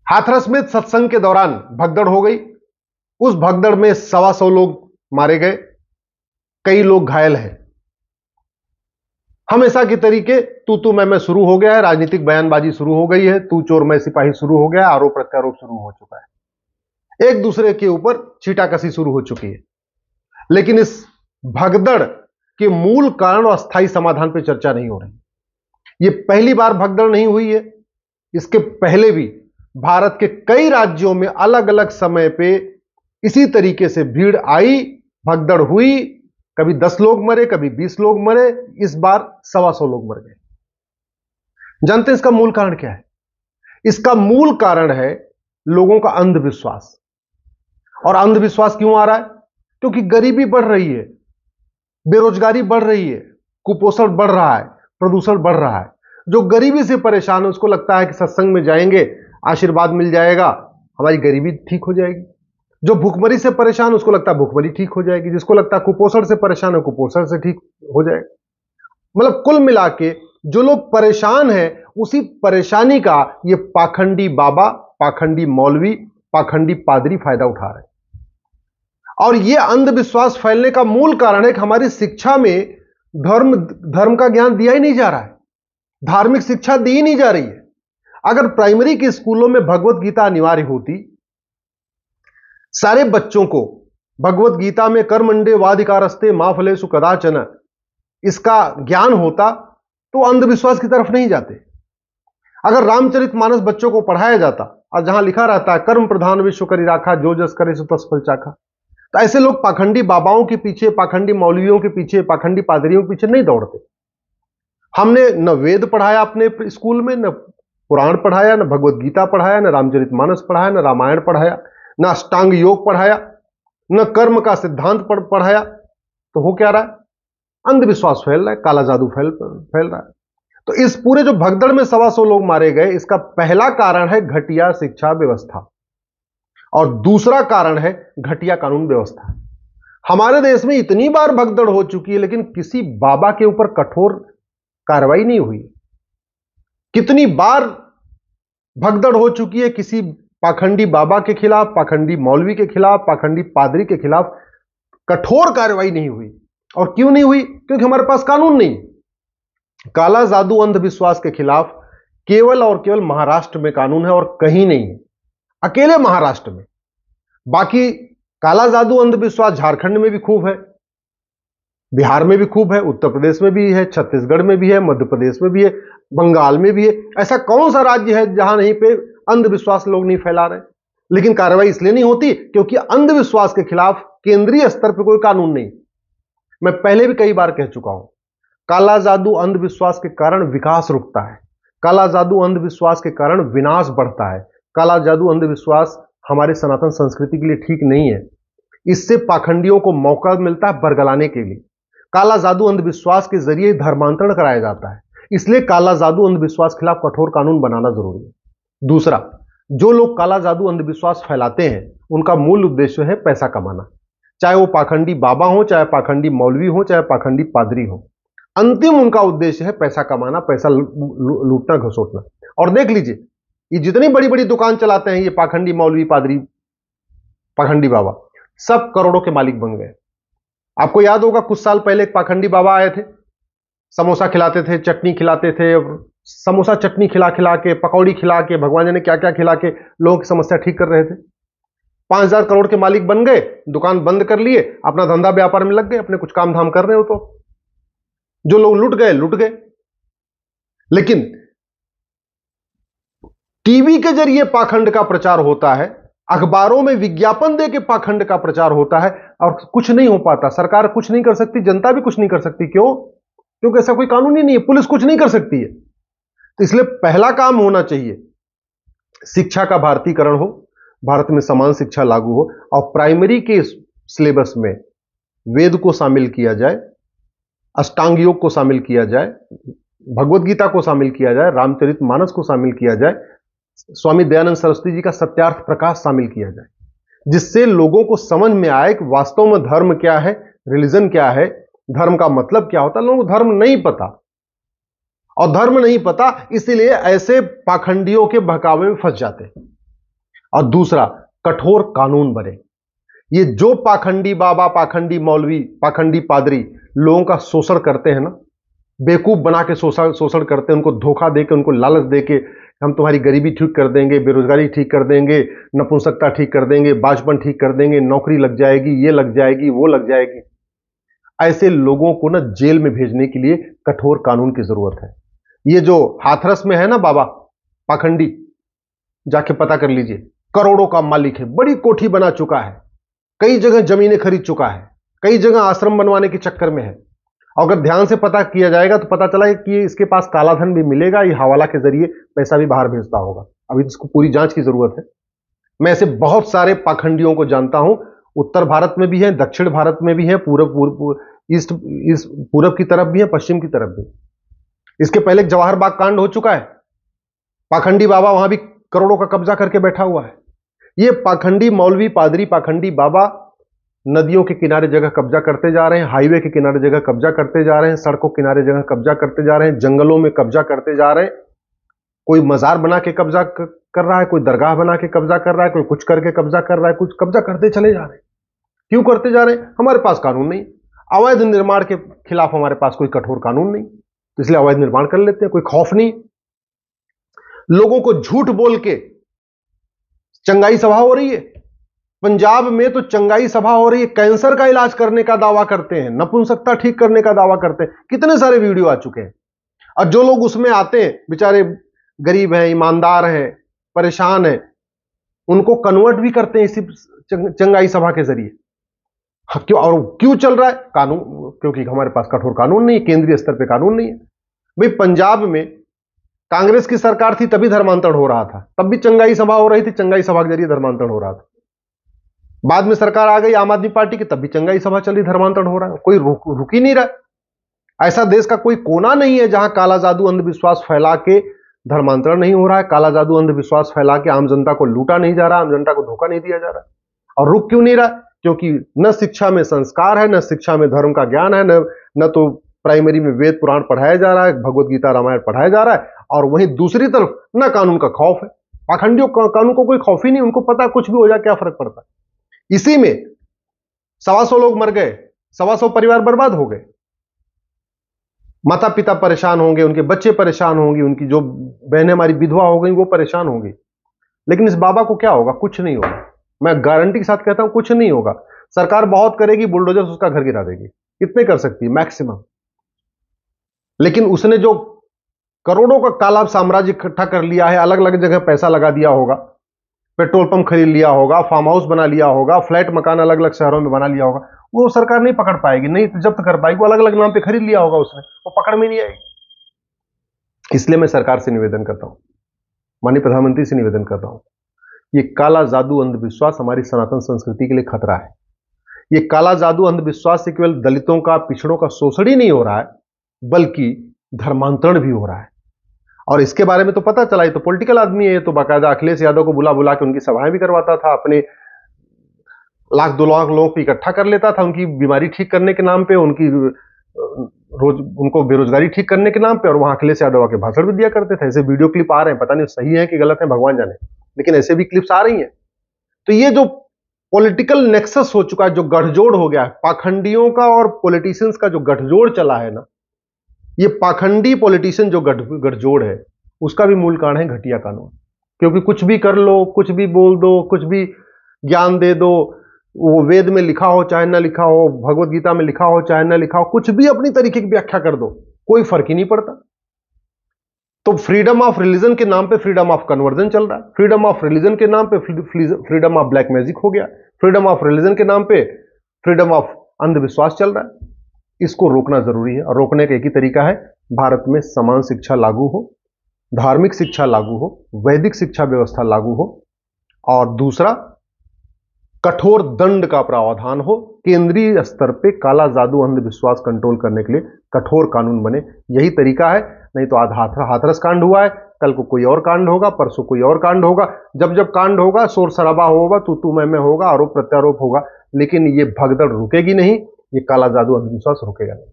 हाथरस में सत्संग के दौरान भगदड़ हो गई। उस भगदड़ में 125 लोग मारे गए, कई लोग घायल हैं। हमेशा के तरीके तू मैं शुरू हो गया है, राजनीतिक बयानबाजी शुरू हो गई है, तू चोर मैं सिपाही शुरू हो गया, आरोप प्रत्यारोप शुरू हो चुका है, एक दूसरे के ऊपर छीटाकशी शुरू हो चुकी है। लेकिन इस भगदड़ के मूल कारण और अस्थायी समाधान पर चर्चा नहीं हो रही। यह पहली बार भगदड़ नहीं हुई है, इसके पहले भी भारत के कई राज्यों में अलग अलग समय पे इसी तरीके से भीड़ आई, भगदड़ हुई, कभी 10 लोग मरे, कभी 20 लोग मरे, इस बार 125 लोग मर गए। जानते हैं इसका मूल कारण क्या है? इसका मूल कारण है लोगों का अंधविश्वास। और अंधविश्वास क्यों आ रहा है? क्योंकि गरीबी बढ़ रही है, बेरोजगारी बढ़ रही है, कुपोषण बढ़ रहा है, प्रदूषण बढ़ रहा है। जो गरीबी से परेशान है उसको लगता है कि सत्संग में जाएंगे, आशीर्वाद मिल जाएगा, हमारी गरीबी ठीक हो जाएगी। जो भूखमरी से परेशान है उसको लगता है भूखमरी ठीक हो जाएगी, जिसको लगता है कुपोषण से परेशान है कुपोषण से ठीक हो जाएगा। मतलब कुल मिला के जो लोग परेशान हैं उसी परेशानी का ये पाखंडी बाबा, पाखंडी मौलवी, पाखंडी पादरी फायदा उठा रहे हैं। और ये अंधविश्वास फैलने का मूल कारण है कि हमारी शिक्षा में धर्म का ज्ञान दिया ही नहीं जा रहा है, धार्मिक शिक्षा दी ही नहीं जा रही है। अगर प्राइमरी के स्कूलों में भगवत गीता अनिवार्य होती, सारे बच्चों को भगवत गीता में कर्मण्डे वाधिकारस्ते मा फलेषु कदाचन इसका ज्ञान होता तो अंधविश्वास की तरफ नहीं जाते। अगर रामचरितमानस बच्चों को पढ़ाया जाता और जहां लिखा रहता है कर्म प्रधान विश्व करी राखा, जो जस करे सो तस फल चाखा, तो ऐसे लोग पाखंडी बाबाओं के पीछे, पाखंडी मौलवियों के पीछे, पाखंडी पादरियों के पीछे नहीं दौड़ते। हमने न वेद पढ़ाया अपने स्कूल में, न पुराण पढ़ाया, न भगवत गीता पढ़ाया, न रामचरितमानस पढ़ाया, न रामायण पढ़ाया, न अष्टांग योग पढ़ाया, न कर्म का सिद्धांत पढ़ाया। तो हो क्या रहा है? अंधविश्वास फैल रहा है, काला जादू फैल रहा है। तो इस पूरे जो भगदड़ में 125 लोग मारे गए, इसका पहला कारण है घटिया शिक्षा व्यवस्था और दूसरा कारण है घटिया कानून व्यवस्था। हमारे देश में इतनी बार भगदड़ हो चुकी है लेकिन किसी बाबा के ऊपर कठोर कार्रवाई नहीं हुई। कितनी बार भगदड़ हो चुकी है किसी पाखंडी बाबा के खिलाफ, पाखंडी मौलवी के खिलाफ, पाखंडी पादरी के खिलाफ कठोर कार्रवाई नहीं हुई। और क्यों नहीं हुई? क्योंकि हमारे पास कानून नहीं। काला जादू अंधविश्वास के खिलाफ केवल और केवल महाराष्ट्र में कानून है और कहीं नहीं है, अकेले महाराष्ट्र में। बाकी काला जादू अंधविश्वास झारखंड में भी खूब है, बिहार में भी खूब है, उत्तर प्रदेश में भी है, छत्तीसगढ़ में भी है, मध्य प्रदेश में भी है, बंगाल में भी है। ऐसा कौन सा राज्य है जहां नहीं पे अंधविश्वास लोग नहीं फैला रहे? लेकिन कार्रवाई इसलिए नहीं होती क्योंकि अंधविश्वास के खिलाफ केंद्रीय स्तर पर कोई कानून नहीं। मैं पहले भी कई बार कह चुका हूं, काला जादू अंधविश्वास के कारण विकास रुकता है, काला जादू अंधविश्वास के कारण विनाश बढ़ता है, काला जादू अंधविश्वास हमारे सनातन संस्कृति के लिए ठीक नहीं है। इससे पाखंडियों को मौका मिलता है बरगलाने के लिए। काला जादू अंधविश्वास के जरिए धर्मांतरण कराया जाता है, इसलिए काला जादू अंधविश्वास खिलाफ कठोर कानून बनाना जरूरी है। दूसरा, जो लोग काला जादू अंधविश्वास फैलाते हैं उनका मूल उद्देश्य है पैसा कमाना, चाहे वो पाखंडी बाबा हो, चाहे पाखंडी मौलवी हो, चाहे पाखंडी पादरी हो। अंतिम उनका उद्देश्य है पैसा कमाना, पैसा लूटना, घसोटना। और देख लीजिए, ये जितनी बड़ी बड़ी दुकान चलाते हैं ये पाखंडी मौलवी, पादरी, पाखंडी बाबा, सब करोड़ों के मालिक बन गए। आपको याद होगा कुछ साल पहले एक पाखंडी बाबा आए थे, समोसा खिलाते थे, चटनी खिलाते थे, समोसा चटनी खिला खिला के, पकौड़ी खिला के, भगवान जाने क्या क्या खिला के लोगों की समस्या ठीक कर रहे थे। 5,000 करोड़ के मालिक बन गए, दुकान बंद कर लिए, अपना धंधा व्यापार में लग गए, अपने कुछ काम धाम कर रहे हो। तो जो लोग लुट गए लुट गए। लेकिन टीवी के जरिए पाखंड का प्रचार होता है, अखबारों में विज्ञापन दे के पाखंड का प्रचार होता है और कुछ नहीं हो पाता। सरकार कुछ नहीं कर सकती, जनता भी कुछ नहीं कर सकती। क्यों? क्योंकि ऐसा कोई कानून ही नहीं है, पुलिस कुछ नहीं कर सकती है। तो इसलिए पहला काम होना चाहिए शिक्षा का भारतीकरण हो, भारत में समान शिक्षा लागू हो और प्राइमरी के सिलेबस में वेद को शामिल किया जाए, अष्टांग योग को शामिल किया जाए, भगवत गीता को शामिल किया जाए, रामचरितमानस को शामिल किया जाए, स्वामी दयानंद सरस्वती जी का सत्यार्थ प्रकाश शामिल किया जाए, जिससे लोगों को समझ में आए कि वास्तव में धर्म क्या है, रिलीजन क्या है, धर्म का मतलब क्या होता है। लोगों को धर्म नहीं पता और धर्म नहीं पता, इसीलिए ऐसे पाखंडियों के बहकावे में फंस जाते हैं। और दूसरा कठोर कानून बने। ये जो पाखंडी बाबा, पाखंडी मौलवी, पाखंडी पादरी लोगों का शोषण करते हैं ना, बेवकूफ बना के शोषण करते हैं, उनको धोखा देके, उनको लालच देके हम तुम्हारी गरीबी ठीक कर देंगे, बेरोजगारी ठीक कर देंगे, नपुंसकता ठीक कर देंगे, बाजपन ठीक कर देंगे, नौकरी लग जाएगी, ये लग जाएगी, वो लग जाएगी। ऐसे लोगों को ना जेल में भेजने के लिए कठोर कानून की जरूरत है। ये जो हाथरस में है ना बाबा पाखंडी, जाके पता कर लीजिए, करोड़ों का मालिक है, बड़ी कोठी बना चुका है, कई जगह जमीनें खरीद चुका है, कई जगह आश्रम बनवाने के चक्कर में है। अगर ध्यान से पता किया जाएगा तो पता चला कि इसके पास काला धन भी मिलेगा, ये हवाला के जरिए पैसा भी बाहर भेजता होगा। अभी इसको पूरी जांच की जरूरत है। मैं ऐसे बहुत सारे पाखंडियों को जानता हूं, उत्तर भारत में भी है, दक्षिण भारत में भी है, पूरब की तरफ भी है, पश्चिम की तरफ भी। इसके पहले जवाहर बाग कांड हो चुका है, पाखंडी बाबा वहां भी करोड़ों का कब्जा करके बैठा हुआ है। ये पाखंडी मौलवी, पादरी, पाखंडी बाबा नदियों के किनारे जगह कब्जा करते जा रहे हैं, हाईवे के किनारे जगह कब्जा करते जा रहे हैं, सड़कों के किनारे जगह कब्जा करते जा रहे हैं, जंगलों में कब्जा करते जा रहे हैं। कोई मजार बना के कब्जा कर रहा है, कोई दरगाह बना के कब्जा कर रहा है, कोई कुछ करके कब्जा कर रहा है, कुछ कब्जा करते चले जा रहे हैं। क्यों करते जा रहे हैं? हमारे पास कानून नहीं, अवैध निर्माण के खिलाफ हमारे पास कोई कठोर कानून नहीं, तो इसलिए अवैध निर्माण कर लेते हैं, कोई खौफ नहीं। लोगों को झूठ बोल के चंगाई सभा हो रही है, पंजाब में तो चंगाई सभा हो रही है, कैंसर का इलाज करने का दावा करते हैं, नपुंसकता ठीक करने का दावा करते हैं, कितने सारे वीडियो आ चुके हैं। और जो लोग उसमें आते हैं बेचारे गरीब हैं, ईमानदार हैं, परेशान हैं, उनको कन्वर्ट भी करते हैं इसी चंगाई सभा के जरिए। क्यों? और क्यों चल रहा है कानून? क्योंकि हमारे पास कठोर कानून नहीं है, केंद्रीय स्तर पे कानून नहीं है। भाई पंजाब में कांग्रेस की सरकार थी तभी धर्मांतरण हो रहा था, तब भी चंगाई सभा हो रही थी, चंगाई सभा के जरिए धर्मांतरण हो रहा था। बाद में सरकार आ गई आम आदमी पार्टी की, तब भी चंगाई सभा चली, धर्मांतरण हो रहा है, कोई रुक ही नहीं रहा। ऐसा देश का कोई कोना नहीं है जहां काला जादू अंधविश्वास फैला के धर्मांतरण नहीं हो रहा है, काला जादू अंधविश्वास फैला के आम जनता को लूटा नहीं जा रहा, आम जनता को धोखा नहीं दिया जा रहा। और रुक क्यों नहीं रहा? क्योंकि न शिक्षा में संस्कार है, न शिक्षा में धर्म का ज्ञान है, न तो प्राइमरी में वेद पुराण पढ़ाया जा रहा है, भगवत गीता रामायण पढ़ाया जा रहा है, और वहीं दूसरी तरफ न कानून का खौफ है। पाखंडियों कानून को कोई खौफ ही नहीं, उनको पता कुछ भी हो जाए क्या फर्क पड़ता है। इसी में 125 लोग मर गए, 125 परिवार बर्बाद हो गए, माता पिता परेशान होंगे, उनके बच्चे परेशान होंगे, उनकी जो बहनें हमारी विधवा हो गई वो परेशान होंगी। लेकिन इस बाबा को क्या होगा? कुछ नहीं होगा। मैं गारंटी के साथ कहता हूं कुछ नहीं होगा। सरकार बहुत करेगी, बुलडोजर उसका घर गिरा देगी, इतने कर सकती है मैक्सिमम। लेकिन उसने जो करोड़ों का काला साम्राज्य इकट्ठा कर लिया है, अलग अलग जगह पैसा लगा दिया होगा, पेट्रोल पंप खरीद लिया होगा, फार्म हाउस बना लिया होगा, फ्लैट मकान अलग अलग शहरों में बना लिया होगा, वो सरकार नहीं पकड़ पाएगी, नहीं तो जब्त कर पाएगी। वो अलग अलग नाम पे खरीद लिया होगा उसने, वो पकड़ में नहीं आएगी। इसलिए मैं सरकार से निवेदन करता हूं, माननीय प्रधानमंत्री से निवेदन करता हूं, ये काला जादू अंधविश्वास हमारी सनातन संस्कृति के लिए खतरा है। ये काला जादू अंधविश्वास से केवल दलितों का, पिछड़ों का शोषण ही नहीं हो रहा है, बल्कि धर्मांतरण भी हो रहा है। और इसके बारे में तो पता चला, ये तो पॉलिटिकल आदमी है, ये तो बाकायदा अखिलेश यादव को बुला बुला के उनकी सभाएं भी करवाता था, अपने 1-2 लाख लोगों को इकट्ठा कर लेता था उनकी बीमारी ठीक करने के नाम पे, उनको बेरोजगारी ठीक करने के नाम पे, और वहां अखिलेश यादव के भाषण भी दिया करते थे। ऐसे वीडियो क्लिप आ रहे हैं, पता नहीं सही है कि गलत है, भगवान जाने, लेकिन ऐसे भी क्लिप्स आ रही हैं। तो ये जो पॉलिटिकल नेक्सस हो चुका है, जो गठजोड़ हो गया है, पाखंडियों का और पॉलिटिशियंस का जो गठजोड़ चला है ना, ये पाखंडी पॉलिटिशियन जो गठजोड़ है, उसका भी मूल कारण है घटिया कानून। क्योंकि कुछ भी कर लो, कुछ भी बोल दो, कुछ भी ज्ञान दे दो, वो वेद में लिखा हो चाहे ना लिखा हो, भगवत गीता में लिखा हो चाहे ना लिखा हो, कुछ भी अपनी तरीके की व्याख्या कर दो, कोई फर्क ही नहीं पड़ता। तो फ्रीडम ऑफ रिलीजन के नाम पे फ्रीडम ऑफ कन्वर्जन चल रहा है, फ्रीडम ऑफ रिलीजन के नाम पे फ्रीडम ऑफ ब्लैक मैजिक हो गया, फ्रीडम ऑफ रिलीजन के नाम पे फ्रीडम ऑफ अंधविश्वास चल रहा है। इसको रोकना जरूरी है, और रोकने का एक ही तरीका है, भारत में समान शिक्षा लागू हो, धार्मिक शिक्षा लागू हो, वैदिक शिक्षा व्यवस्था लागू हो, और दूसरा कठोर दंड का प्रावधान हो। केंद्रीय स्तर पे काला जादू अंधविश्वास कंट्रोल करने के लिए कठोर कानून बने, यही तरीका है। नहीं तो आज हाथरस कांड हुआ है, कल को कोई और कांड होगा, परसों कोई और कांड होगा। जब जब कांड होगा, शोर शराबा होगा, तू मैं होगा, आरोप प्रत्यारोप होगा, लेकिन ये भगदड़ रुकेगी नहीं, ये काला जादू अंधविश्वास रुकेगा नहीं।